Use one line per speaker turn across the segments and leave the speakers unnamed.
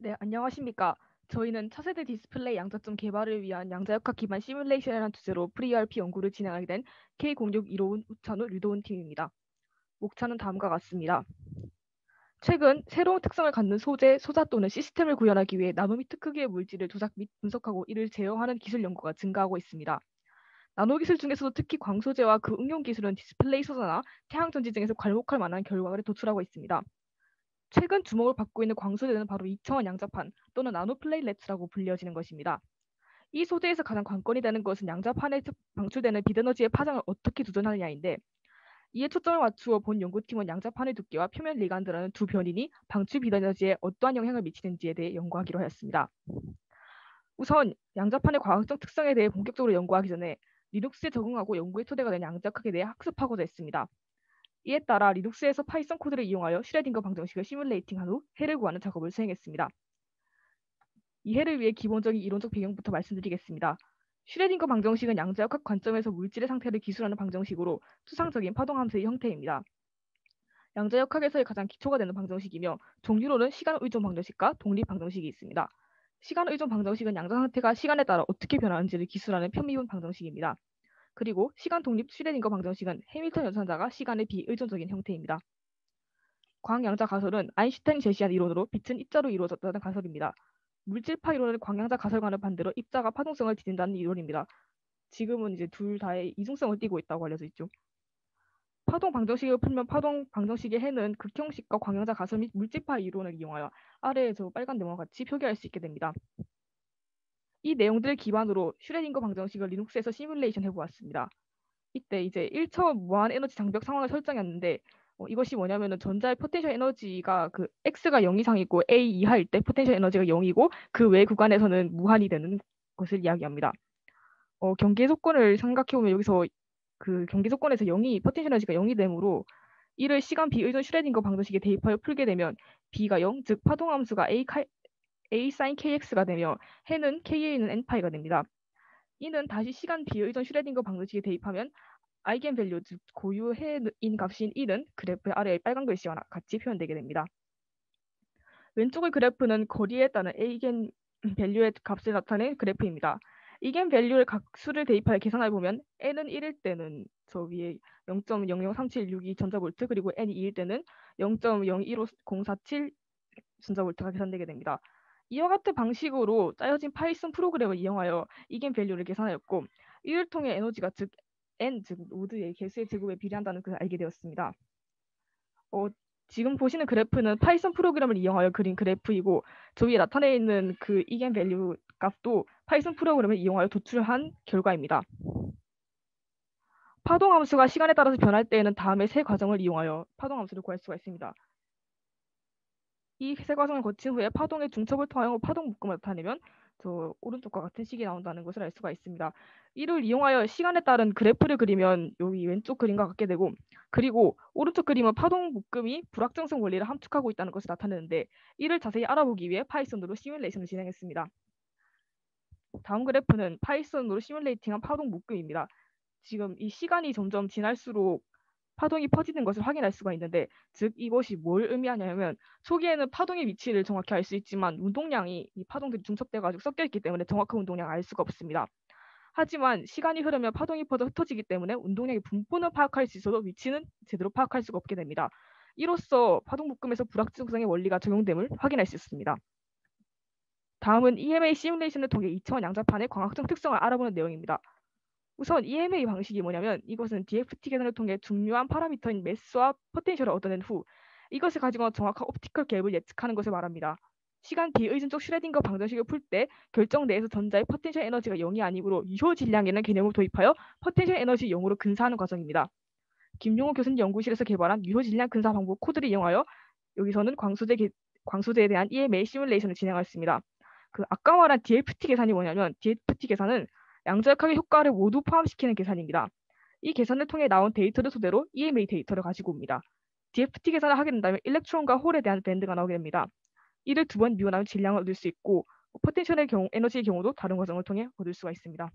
네, 안녕하십니까. 저희는 차세대 디스플레이 양자점 개발을 위한 양자역학 기반 시뮬레이션이라는 주제로 프리RP 연구를 진행하게 된 K0615 우찬우 류도훈 팀입니다. 목차는 다음과 같습니다. 최근 새로운 특성을 갖는 소재, 소자 또는 시스템을 구현하기 위해 나노미터 크기의 물질을 조작 및 분석하고 이를 제어하는 기술 연구가 증가하고 있습니다. 나노 기술 중에서도 특히 광소재와 그 응용 기술은 디스플레이 소자나 태양전지 등에서 괄목할 만한 결과를 도출하고 있습니다. 최근 주목을 받고 있는 광소재는 바로 2차원 양자판 또는 나노플레이레츠라고 불려지는 것입니다. 이 소재에서 가장 관건이 되는 것은 양자판에 방출되는 빛에너지의 파장을 어떻게 조절하느냐인데, 이에 초점을 맞추어 본 연구팀은 양자판의 두께와 표면 리간드라는 두 변인이 방출 빛에너지에 어떠한 영향을 미치는지에 대해 연구하기로 하였습니다. 우선 양자판의 과학적 특성에 대해 본격적으로 연구하기 전에 리눅스에 적응하고 연구의 토대가 된 양자학에 대해 학습하고자 했습니다. 이에 따라 리눅스에서 파이썬 코드를 이용하여 슈레딩거 방정식을 시뮬레이팅한 후 해를 구하는 작업을 수행했습니다. 이 해를 위해 기본적인 이론적 배경부터 말씀드리겠습니다. 슈레딩거 방정식은 양자역학 관점에서 물질의 상태를 기술하는 방정식으로 추상적인 파동함수의 형태입니다. 양자역학에서의 가장 기초가 되는 방정식이며 종류로는 시간 의존 방정식과 독립 방정식이 있습니다. 시간 의존 방정식은 양자 상태가 시간에 따라 어떻게 변하는지를 기술하는 편미분 방정식입니다. 그리고 시간 독립 슈레딩거 방정식은 해밀턴 연산자가 시간의 비의존적인 형태입니다. 광양자 가설은 아인슈타인이 제시한 이론으로 빛은 입자로 이루어졌다는 가설입니다. 물질파 이론은 광양자 가설과는 반대로 입자가 파동성을 지닌다는 이론입니다. 지금은 이제 둘 다의 이중성을 띠고 있다고 알려져 있죠. 파동 방정식을 풀면 파동 방정식의 해는 극형식과 광양자 가설 및 물질파 이론을 이용하여 아래의 저 빨간 네모와 같이 표기할 수 있게 됩니다. 이 내용들을 기반으로 슈레딩거 방정식을 리눅스에서 시뮬레이션 해보았습니다. 이때 이제 1차원 무한 에너지 장벽 상황을 설정했는데, 이것이 뭐냐면은 전자의 포텐셜 에너지가 그 x가 0 이상이고 a 이하일 때 포텐셜 에너지가 0이고 그 외 구간에서는 무한이 되는 것을 이야기합니다. 경계 조건을 생각해 보면 여기서 그 경계 조건에서 0이 포텐셜 에너지가 0이 되므로 이를 시간 비의존 슈레딩거 방정식에 대입하여 풀게 되면 b가 0, 즉 파동 함수가 a sin kx가 되며 해는 ka는 n파이가 됩니다. 이는 다시 시간 비의존 슈레딩거 방정식에 대입하면 아이겐 밸류, 즉 고유해인 값인 1은 그래프의 아래의 빨간 글씨와 같이 표현되게 됩니다. 왼쪽의 그래프는 거리에 따른 아이겐 밸류의 값을 나타낸 그래프입니다. 이겐 밸류를 각 수를 대입하여 계산해 보면 n은 1일 때는 저 위에 0.003762 전자볼트, 그리고 n이 2일 때는 0.015047 전자볼트가 계산되게 됩니다. 이와 같은 방식으로 짜여진 파이썬 프로그램을 이용하여 이겐 밸류를 계산하였고, 이를 통해 에너지가 즉 n, 즉 모드의 개수의 제곱에 비례한다는 것을 알게 되었습니다. 지금 보시는 그래프는 파이썬 프로그램을 이용하여 그린 그래프이고, 저 위에 나타내 있는 그 이겐 밸류 값도 파이썬 프로그램을 이용하여 도출한 결과입니다. 파동 함수가 시간에 따라서 변할 때에는 다음의 세 과정을 이용하여 파동 함수를 구할 수가 있습니다. 이 세 과정을 거친 후에 파동의 중첩을 통하여 파동 묶음을 나타내면 저 오른쪽과 같은 식이 나온다는 것을 알 수가 있습니다. 이를 이용하여 시간에 따른 그래프를 그리면 여기 왼쪽 그림과 같게 되고, 그리고 오른쪽 그림은 파동 묶음이 불확정성 원리를 함축하고 있다는 것을 나타내는데, 이를 자세히 알아보기 위해 파이썬으로 시뮬레이션을 진행했습니다. 다음 그래프는 파이썬으로 시뮬레이팅한 파동 묶음입니다. 지금 이 시간이 점점 지날수록 파동이 퍼지는 것을 확인할 수가 있는데, 즉 이것이 뭘 의미하냐면, 초기에는 파동의 위치를 정확히 알 수 있지만 운동량이 이 파동들이 중첩돼가지고 섞여 있기 때문에 정확한 운동량을 알 수가 없습니다. 하지만 시간이 흐르면 파동이 퍼져 흩어지기 때문에 운동량의 분포는 파악할 수 있어도 위치는 제대로 파악할 수가 없게 됩니다. 이로써 파동 묶음에서 불확정성의 원리가 적용됨을 확인할 수 있습니다. 다음은 EMA 시뮬레이션을 통해 2차원 양자판의 광학적 특성을 알아보는 내용입니다. 우선 EMA 방식이 뭐냐면, 이것은 DFT 계산을 통해 중요한 파라미터인 매스와 포텐셜을 얻어낸 후 이것을 가지고 정확한 옵티컬 갭을 예측하는 것을 말합니다. 시간 비의존적 슈레딩거 방정식을 풀 때 결정 내에서 전자의 포텐셜 에너지가 0이 아니므로 유효 질량이라는 개념을 도입하여 포텐셜 에너지 0으로 근사하는 과정입니다. 김용호 교수님 연구실에서 개발한 유효 질량 근사 방법 코드를 이용하여 여기서는 광소제에 대한 EMA 시뮬레이션을 진행하였습니다. 그 아까 말한 DFT 계산이 뭐냐면, DFT 계산은 양자역학의 효과를 모두 포함시키는 계산입니다. 이 계산을 통해 나온 데이터를 토대로 EMA 데이터를 가지고 옵니다. DFT 계산을 하게 된다면 일렉트론과 홀에 대한 밴드가 나오게 됩니다. 이를 두 번 미분하면 질량을 얻을 수 있고, 포텐셜의 경우, 에너지의 경우도 다른 과정을 통해 얻을 수가 있습니다.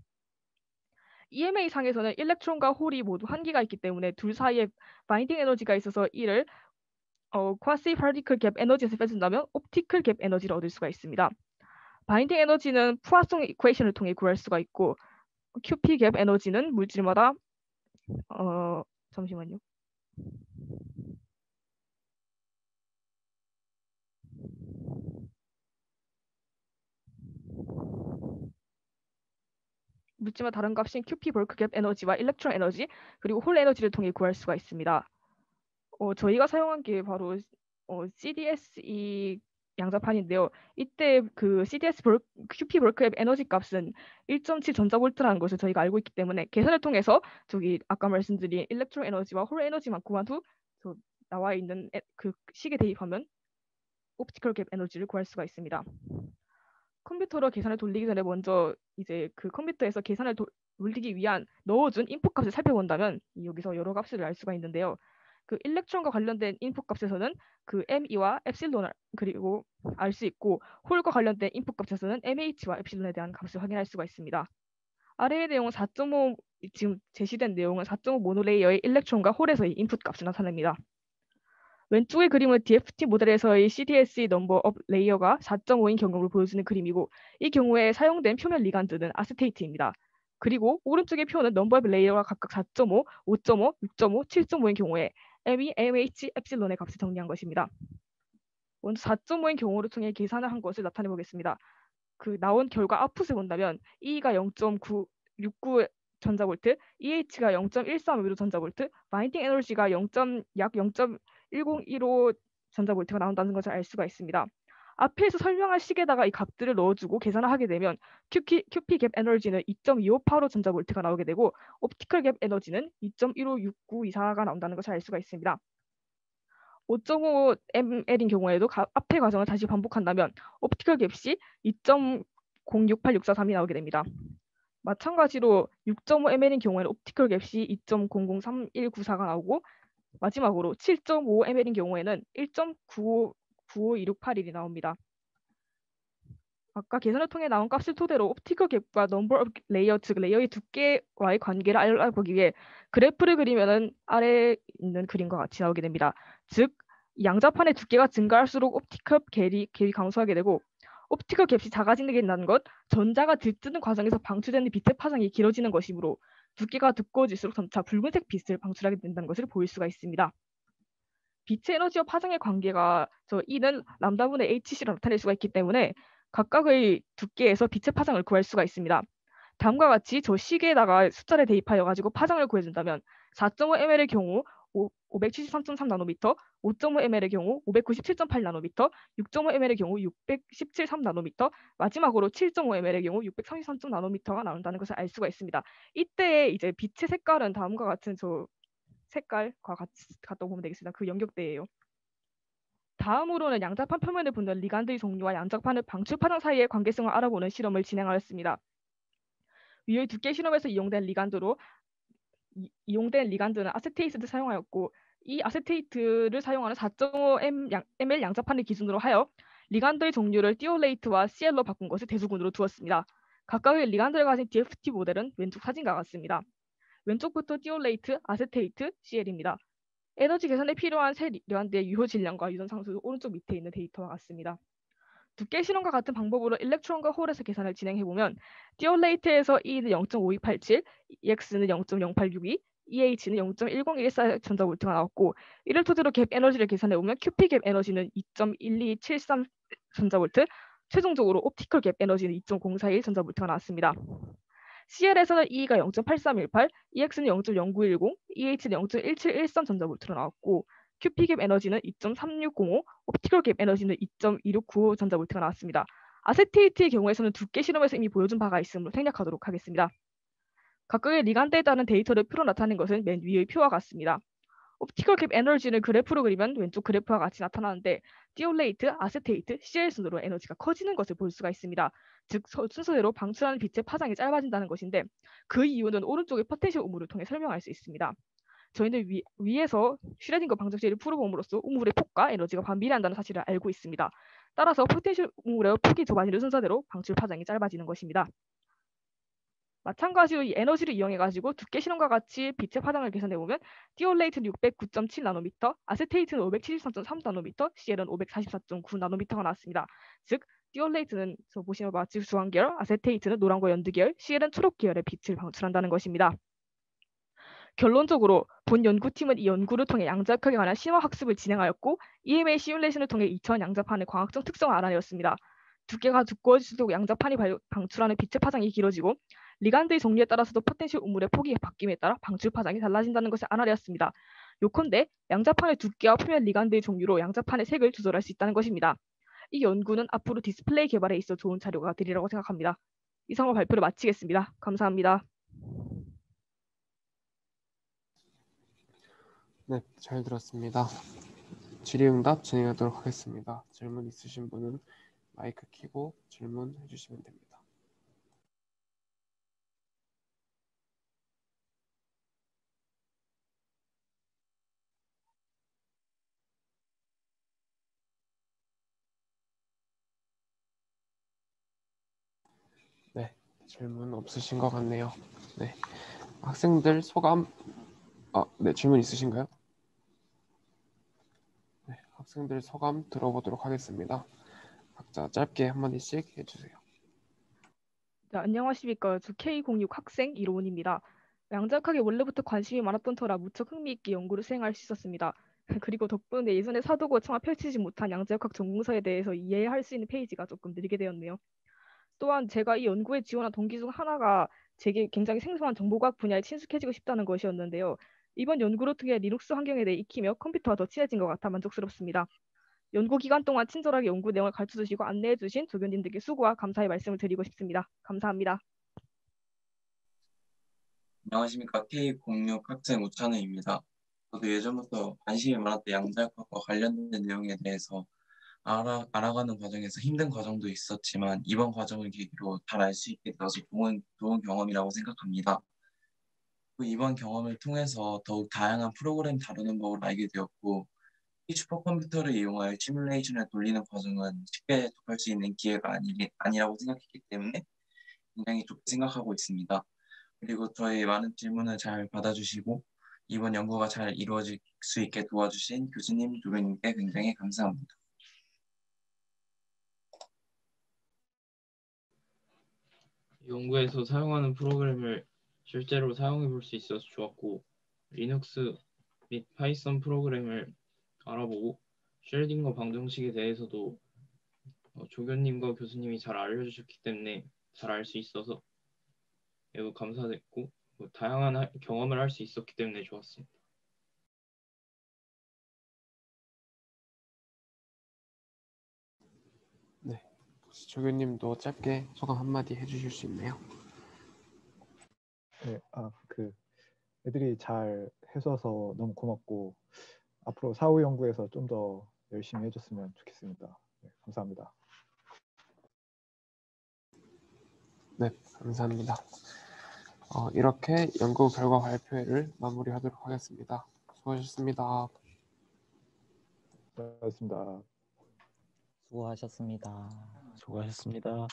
EMA 상에서는 일렉트론과 홀이 모두 한계가 있기 때문에 둘 사이에 바인딩 에너지가 있어서 이를 쿼시 파티클 갭 에너지에서 빼준다면 옵티컬 갭 에너지를 얻을 수가 있습니다. 바인딩 에너지는 푸아송 이퀘이션을 통해 구할 수가 있고 QP 갭 에너지는 물질마다 잠시만요. 물질마다 다른 값인 QP 벌크 갭 에너지와 일렉트론 에너지 그리고 홀 에너지를 통해 구할 수가 있습니다. 저희가 사용한 게 바로 CDSE 양자판인데요. 이때 그 CDS QP 벌크의 에너지 값은 1.7 전자볼트라는 것을 저희가 알고 있기 때문에 계산을 통해서 저기 아까 말씀드린 일렉트론 에너지와 홀 에너지만 구한 후 나와 있는 그 식에 대입하면 옵티컬 갭 에너지를 구할 수가 있습니다. 컴퓨터로 계산을 돌리기 전에 먼저 이제 그 컴퓨터에서 계산을 돌리기 위한 넣어준 인풋 값을 살펴본다면 여기서 여러 값을 알 수가 있는데요. 그 일렉트론과 관련된 인풋 값에서는 그 ME와 엡실론을 그리고 알 수 있고 홀과 관련된 인풋 값에서는 MH와 엡실론에 대한 값을 확인할 수가 있습니다. 아래의 내용은 4.5 지금 제시된 내용은 4.5 모노레이어의 일렉트론과 홀에서의 인풋 값을 나타냅니다. 왼쪽의 그림은 DFT 모델에서의 CDSE 넘버 업 레이어가 4.5인 경우를 보여주는 그림이고 이 경우에 사용된 표면 리간드는 아세테이트입니다. 그리고 오른쪽의 표는 넘버 업 레이어가 각각 4.5, 5.5, 6.5, 7.5인 경우에 ME, MH, 엡실론의 값을 정리한 것입니다. 먼저 4.5인 경우를 통해 계산을 한 것을 나타내 보겠습니다. 그 나온 결과 아웃풋을 본다면 E가 0.969 전자볼트, EH가 0.135 전자볼트, 바인딩 에너지가 약 0.1015 전자볼트가 나온다는 것을 알 수가 있습니다. 앞에서 설명한 식에다가 이 값들을 넣어주고 계산을 하게 되면 QP 갭 에너지는 2.2585 전자볼트가 나오게 되고 옵티컬 갭 에너지는 2.156924가 나온다는 것을 알 수가 있습니다. 5.5 mL인 경우에도 앞의 과정을 다시 반복한다면 옵티컬 갭이 2.068643이 나오게 됩니다. 마찬가지로 6.5 mL인 경우에는 옵티컬 갭이 2.003194가 나오고 마지막으로 7.5 mL인 경우에는 1.959268이 나옵니다. 아까 계산을 통해 나온 값을 토대로 옵티컬 갭과 넘버 오브 레이어 즉 레이어의 두께와의 관계를 알아보기 위해 그래프를 그리면은 아래에 있는 그림과 같이 나오게 됩니다. 즉 양자판의 두께가 증가할수록 옵티컬 갭이 감소하게 되고 옵티컬 갭이 작아진다는 것 전자가 들뜨는 과정에서 방출되는 빛의 파장이 길어지는 것이므로 두께가 두꺼워질수록 점차 붉은색 빛을 방출하게 된다는 것을 보일 수가 있습니다. 빛의 에너지와 파장의 관계가 E는 람다분의 HC로 나타낼 수가 있기 때문에 각각의 두께에서 빛의 파장을 구할 수가 있습니다. 다음과 같이 저 식에다가 숫자를 대입하여 가지고 파장을 구해준다면 4.5 mL의 경우 573.3 나노미터, 5.5 mL의 경우 597.8 나노미터, 6.5 mL의 경우 617.3 나노미터, 마지막으로 7.5 mL의 경우 633.3 나노미터가 나온다는 것을 알 수가 있습니다. 이때 이제 빛의 색깔은 다음과 같은 색깔과 같다고 보면 되겠습니다. 그 연격대예요. 다음으로는 양자판 표면에 붙는 리간드의 종류와 양자판의 방출 파장 사이의 관계성을 알아보는 실험을 진행하였습니다. 위의 두께 실험에서 이용된 리간드는 아세테이트를 사용하였고 이 아세테이트를 사용하는 4.5 ml 양자판을 기준으로 하여 리간드의 종류를 띠올레이트와 CL로 바꾼 것을 대수군으로 두었습니다. 각각의 리간드를 가진 DFT 모델은 왼쪽 사진과 같습니다. 왼쪽부터 띠올레이트, 아세테이트, CL입니다. 에너지 계산에 필요한 세 리간드의 유효 질량과 유전 상수도 오른쪽 밑에 있는 데이터와 같습니다. 두께 실험과 같은 방법으로 일렉트론과 홀에서 계산을 진행해보면 띠올레이트에서 E는 0.5287, EX는 0.0862, EH는 0.1014 전자볼트가 나왔고 이를 토대로 갭 에너지를 계산해보면 QP 갭 에너지는 2.1273 전자볼트, 최종적으로 옵티컬 갭 에너지는 2.041 전자볼트가 나왔습니다. CL에서는 E가 0.8318, EX는 0.0910, EH는 0.1713 전자볼트로 나왔고 QP 갭 에너지는 2.3605, 옵티컬 갭 에너지는 2.2695 전자볼트가 나왔습니다. 아세테이트의 경우에서는 두께 실험에서 이미 보여준 바가 있으므로 생략하도록 하겠습니다. 각각의 리간드에 따른 데이터를 표로 나타낸 것은 맨 위의 표와 같습니다. 옵티컬 갭 에너지를 그래프로 그리면 왼쪽 그래프와 같이 나타나는데 띠올레이트, 아세테이트, CL 순으로 에너지가 커지는 것을 볼 수가 있습니다. 즉 순서대로 방출하는 빛의 파장이 짧아진다는 것인데 그 이유는 오른쪽의 포텐셜 우물을 통해 설명할 수 있습니다. 저희는 위에서 슈레딩거 방정식을 풀어봄으로써 우물의 폭과 에너지가 반비례한다는 사실을 알고 있습니다. 따라서 포텐셜 우물의 폭이 좁아지는 순서대로 방출 파장이 짧아지는 것입니다. 마찬가지로 이 에너지를 이용해가지고 두께 실험과 같이 빛의 파장을 계산해보면 띠올레이트는 609.7 나노미터, 아세테이트는 573.3 나노미터, CL은 544.9 나노미터가 나왔습니다. 즉 띠올레이트는 저 보시면 마치 주황 계열, 아세테이트는 노란과 연두 계열, CL은 초록 계열의 빛을 방출한다는 것입니다. 결론적으로 본 연구팀은 이 연구를 통해 양자역학에 관한 심화 학습을 진행하였고 EMA 시뮬레이션을 통해 2000 양자판의 광학적 특성을 알아내었습니다. 두께가 두꺼워질수록 양자판이 방출하는 빛의 파장이 길어지고 리간드의 종류에 따라서도 포텐셜 우물의 폭이 바뀜에 따라 방출 파장이 달라진다는 것을 알아내었습니다. 요컨대 양자판의 두께와 표면 리간드의 종류로 양자판의 색을 조절할 수 있다는 것입니다. 이 연구는 앞으로 디스플레이 개발에 있어 좋은 자료가 되리라고 생각합니다. 이상으로 발표를 마치겠습니다. 감사합니다.
네, 잘 들었습니다. 질의응답 진행하도록 하겠습니다. 질문 있으신 분은 마이크 켜고 질문해 주시면 됩니다. 네, 질문 없으신 것 같네요. 네, 학생들 소감, 네, 질문 있으신가요? 네, 학생들 소감 들어보도록 하겠습니다. 각자 짧게 한마디씩 해주세요.
네, 안녕하십니까. 저 K06 학생 이로운입니다. 양자역학에 원래부터 관심이 많았던 터라 무척 흥미있게 연구를 수행할 수 있었습니다. 그리고 덕분에 예전에 사두고 차마 펼치지 못한 양자역학 전공서에 대해서 이해할 수 있는 페이지가 조금 늘게 되었네요. 또한 제가 이 연구에 지원한 동기 중 하나가 제게 굉장히 생소한 정보과학 분야에 친숙해지고 싶다는 것이었는데요. 이번 연구를 통해 리눅스 환경에 대해 익히며 컴퓨터와 더 친해진 것 같아 만족스럽습니다. 연구 기간 동안 친절하게 연구 내용을 가르쳐 주시고 안내해 주신 조교님들께 수고와 감사의 말씀을 드리고 싶습니다. 감사합니다.
안녕하십니까. K06 학생 우찬우입니다. 저도 예전부터 관심이 많았던 양자역학과 관련된 내용에 대해서 알아가는 과정에서 힘든 과정도 있었지만 이번 과정을 계기로 잘 알 수 있게 되어서 좋은 경험이라고 생각합니다. 또 이번 경험을 통해서 더욱 다양한 프로그램 다루는 법을 알게 되었고 이 슈퍼컴퓨터를 이용하여 시뮬레이션을 돌리는 과정은 쉽게 접할 수 있는 기회가 아니라고 생각했기 때문에 굉장히 좋게 생각하고 있습니다. 그리고 저의 많은 질문을 잘 받아주시고 이번 연구가 잘 이루어질 수 있게 도와주신 교수님, 조교님께 굉장히 감사합니다.
연구에서 사용하는 프로그램을 실제로 사용해 볼 수 있어서 좋았고 리눅스 및 파이썬 프로그램을 알아보고 쉘딩거 방정식에 대해서도 조교님과 교수님이 잘 알려주셨기 때문에 잘 알 수 있어서 매우 감사했고 다양한 경험을 할 수 있었기 때문에 좋았습니다.
네, 혹시 조교님도 짧게 소감 한마디 해주실 수 있나요?
네, 애들이 잘 해줘서 너무 고맙고 앞으로 사후 연구에서 좀 더 열심히 해줬으면 좋겠습니다. 네, 감사합니다.
네, 감사합니다. 이렇게 연구 결과 발표회를 마무리하도록 하겠습니다. 수고하셨습니다.
수고하셨습니다.
수고하셨습니다. 수고하셨습니다.